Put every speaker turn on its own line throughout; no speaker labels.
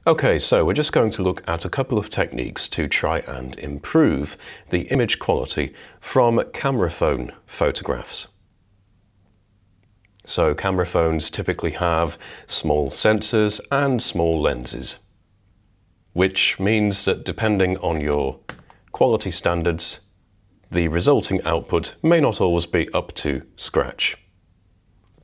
Okay, so we're just going to look at a couple of techniques to try and improve the image quality from camera phone photographs. So camera phones typically have small sensors and small lenses, which means that depending on your quality standards, the resulting output may not always be up to scratch.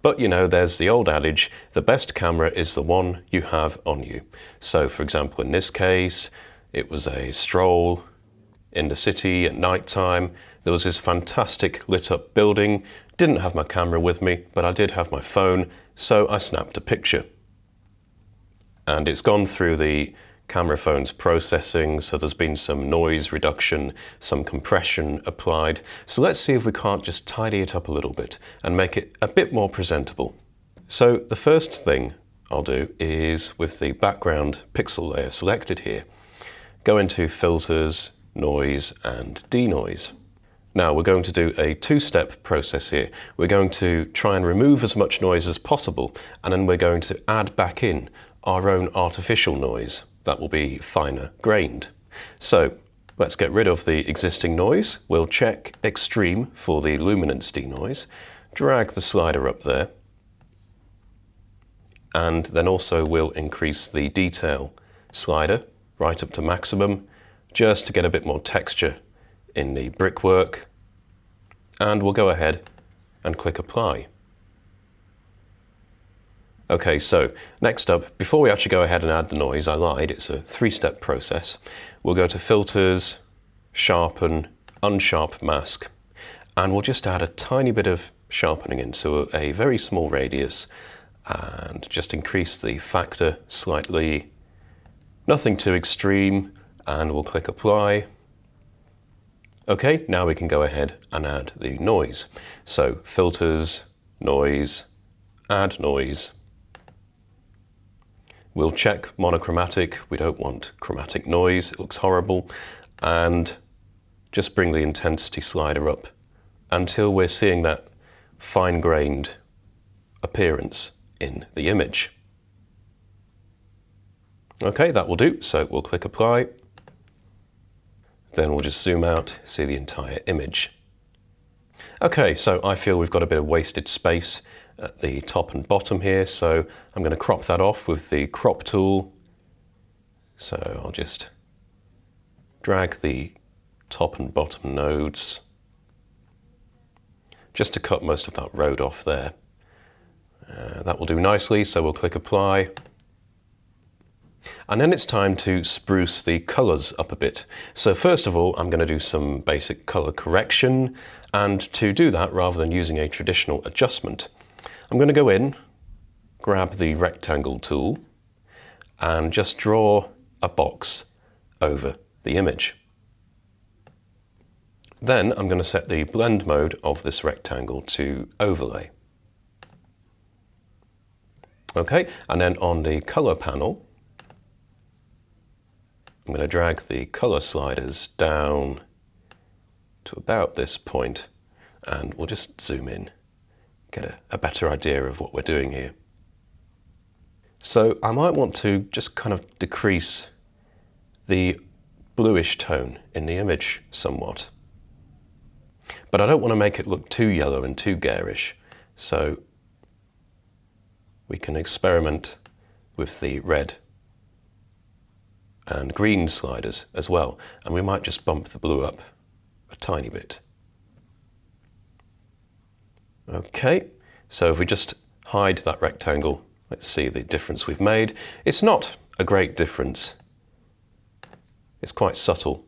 But you know, there's the old adage, the best camera is the one you have on you. So for example, in this case, it was a stroll in the city at night time. There was this fantastic lit up building. Didn't have my camera with me, but I did have my phone, so I snapped a picture. And it's gone through the camera phone's processing, so there's been some noise reduction, some compression applied. So let's see if we can't just tidy it up a little bit and make it a bit more presentable. So the first thing I'll do is, with the background pixel layer selected here, go into Filters, Noise and Denoise. Now we're going to do a two-step process here. We're going to try and remove as much noise as possible, and then we're going to add back in our own artificial noise that will be finer grained. So let's get rid of the existing noise. We'll check Extreme for the luminance denoise, drag the slider up there, and then also we'll increase the detail slider right up to maximum, just to get a bit more texture in the brickwork. And we'll go ahead and click Apply. Okay, so next up, before we actually go ahead and add the noise, I lied, it's a three-step process. We'll go to Filters, Sharpen, Unsharp Mask, and we'll just add a tiny bit of sharpening in, so a very small radius, and just increase the factor slightly. Nothing too extreme, and we'll click Apply. Okay, now we can go ahead and add the noise. So Filters, Noise, Add Noise. We'll check monochromatic. We don't want chromatic noise, it looks horrible. And just bring the intensity slider up until we're seeing that fine-grained appearance in the image. Okay, that will do. So we'll click Apply. Then we'll just zoom out, see the entire image. Okay, so I feel we've got a bit of wasted space at the top and bottom here, so I'm going to crop that off with the crop tool. So I'll just drag the top and bottom nodes just to cut most of that road off there. That will do nicely, so we'll click Apply. And then it's time to spruce the colours up a bit. So first of all, I'm going to do some basic colour correction, and to do that, rather than using a traditional adjustment, I'm going to go in, grab the rectangle tool, and just draw a box over the image. Then I'm going to set the blend mode of this rectangle to overlay. Okay, and then on the colour panel, I'm going to drag the colour sliders down to about this point, and we'll just zoom in, get a better idea of what we're doing here. So I might want to just kind of decrease the bluish tone in the image somewhat. But I don't want to make it look too yellow and too garish, so we can experiment with the red and green sliders as well, and we might just bump the blue up a tiny bit. Okay, so if we just hide that rectangle, let's see the difference we've made. It's not a great difference. It's quite subtle,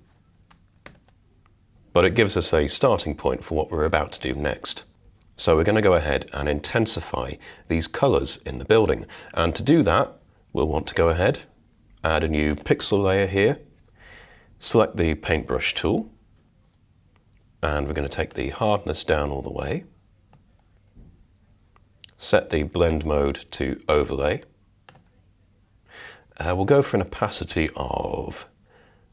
but it gives us a starting point for what we're about to do next. So we're going to go ahead and intensify these colours in the building, and to do that, we'll want to go ahead, add a new pixel layer here, select the paintbrush tool, and we're going to take the hardness down all the way, set the blend mode to overlay. We'll go for an opacity of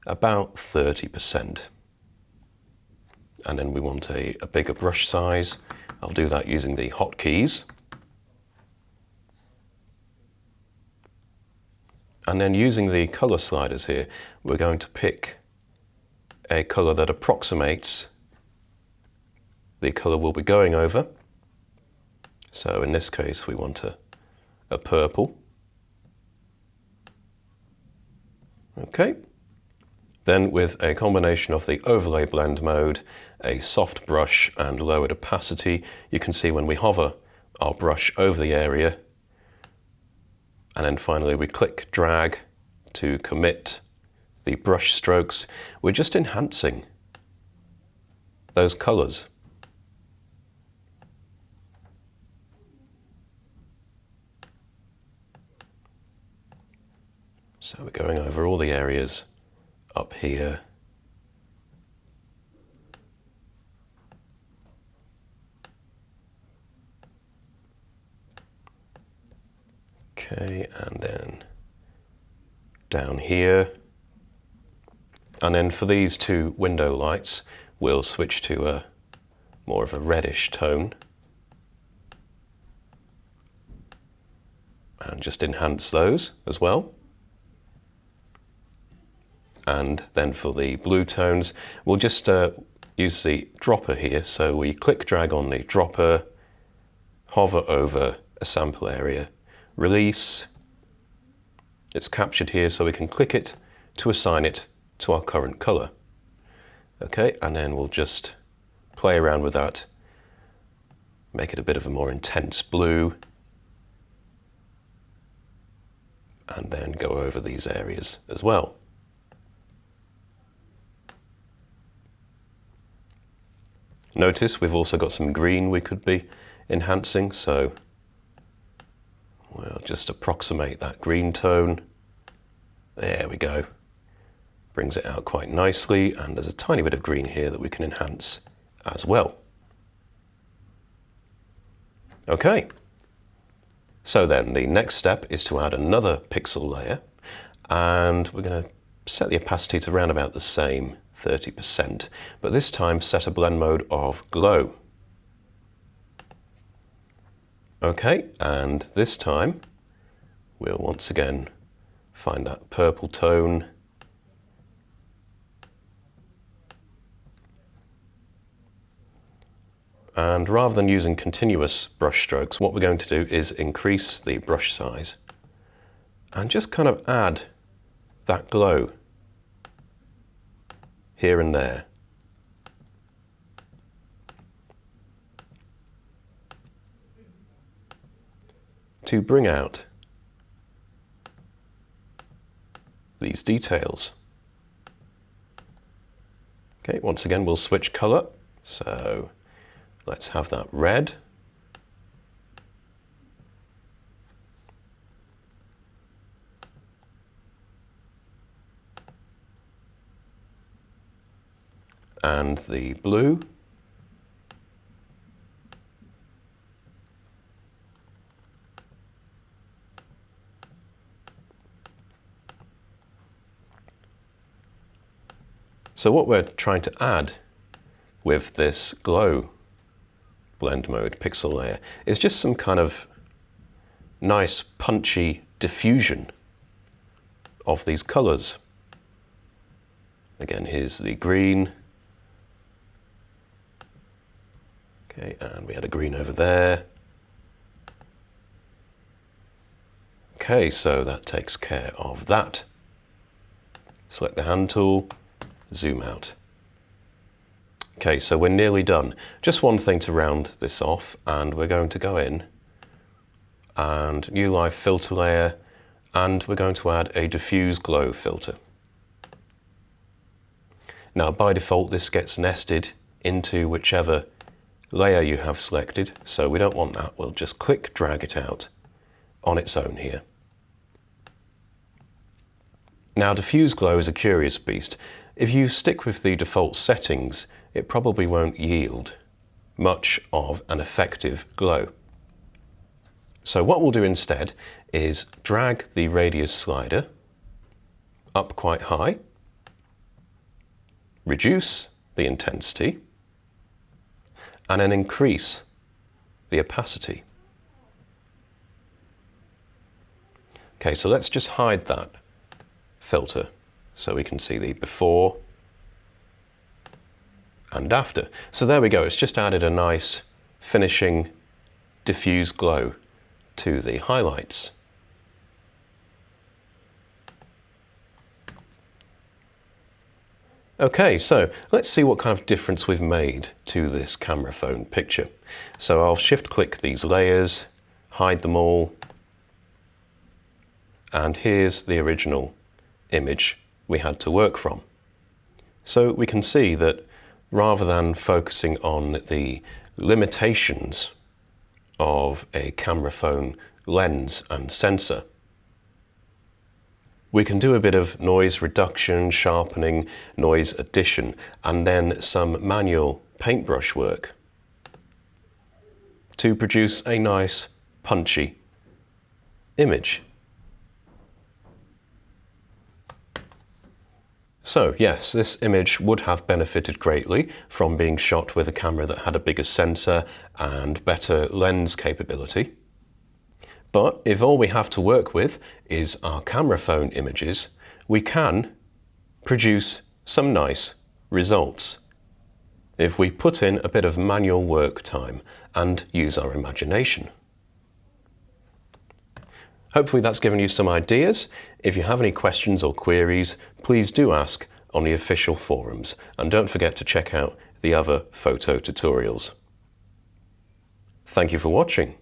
about 30%. And then we want a bigger brush size. I'll do that using the hotkeys. And then using the color sliders here, we're going to pick a color that approximates the color we'll be going over. So in this case, we want a purple. Okay. Then with a combination of the overlay blend mode, a soft brush and lowered opacity, you can see when we hover our brush over the area, and then finally we click drag to commit the brush strokes, we're just enhancing those colors. So we're going over all the areas up here. Okay, and then down here. And then for these two window lights, we'll switch to a more of a reddish tone. And just enhance those as well. And then for the blue tones, we'll just use the dropper here. So we click drag on the dropper, hover over a sample area, release. It's captured here, so we can click it to assign it to our current color. Okay, and then we'll just play around with that, make it a bit of a more intense blue, and then go over these areas as well. Notice we've also got some green we could be enhancing, so we'll just approximate that green tone. There we go. Brings it out quite nicely, and there's a tiny bit of green here that we can enhance as well. Okay. So then the next step is to add another pixel layer, and we're going to set the opacity to around about the same 30%, but this time set a blend mode of glow. Okay, and this time we'll once again find that purple tone. And rather than using continuous brush strokes, what we're going to do is increase the brush size and just kind of add that glow here and there. To bring out these details. Okay, once again we'll switch color. So let's have that red. And the blue. So what we're trying to add with this glow blend mode pixel layer is just some kind of nice punchy diffusion of these colors. Again, here's the green. Okay, and we had a green over there. Okay, so that takes care of that. Select the hand tool, zoom out. Okay, so we're nearly done. Just one thing to round this off, and we're going to go in and new live filter layer, and we're going to add a diffuse glow filter. Now by default this gets nested into whichever layer you have selected, so we don't want that. We'll just click drag it out on its own here. Now diffuse glow is a curious beast. If you stick with the default settings, it probably won't yield much of an effective glow. So what we'll do instead is drag the radius slider up quite high, reduce the intensity, and then increase the opacity. Okay, so let's just hide that filter so we can see the before and after. So there we go, it's just added a nice finishing diffuse glow to the highlights. Okay, so let's see what kind of difference we've made to this camera phone picture. So I'll shift click these layers, hide them all, and here's the original image we had to work from. So we can see that rather than focusing on the limitations of a camera phone lens and sensor, we can do a bit of noise reduction, sharpening, noise addition, and then some manual paintbrush work to produce a nice, punchy image. So yes, this image would have benefited greatly from being shot with a camera that had a bigger sensor and better lens capability. But if all we have to work with is our camera phone images, we can produce some nice results if we put in a bit of manual work time and use our imagination. Hopefully that's given you some ideas. If you have any questions or queries, please do ask on the official forums, and don't forget to check out the other photo tutorials. Thank you for watching.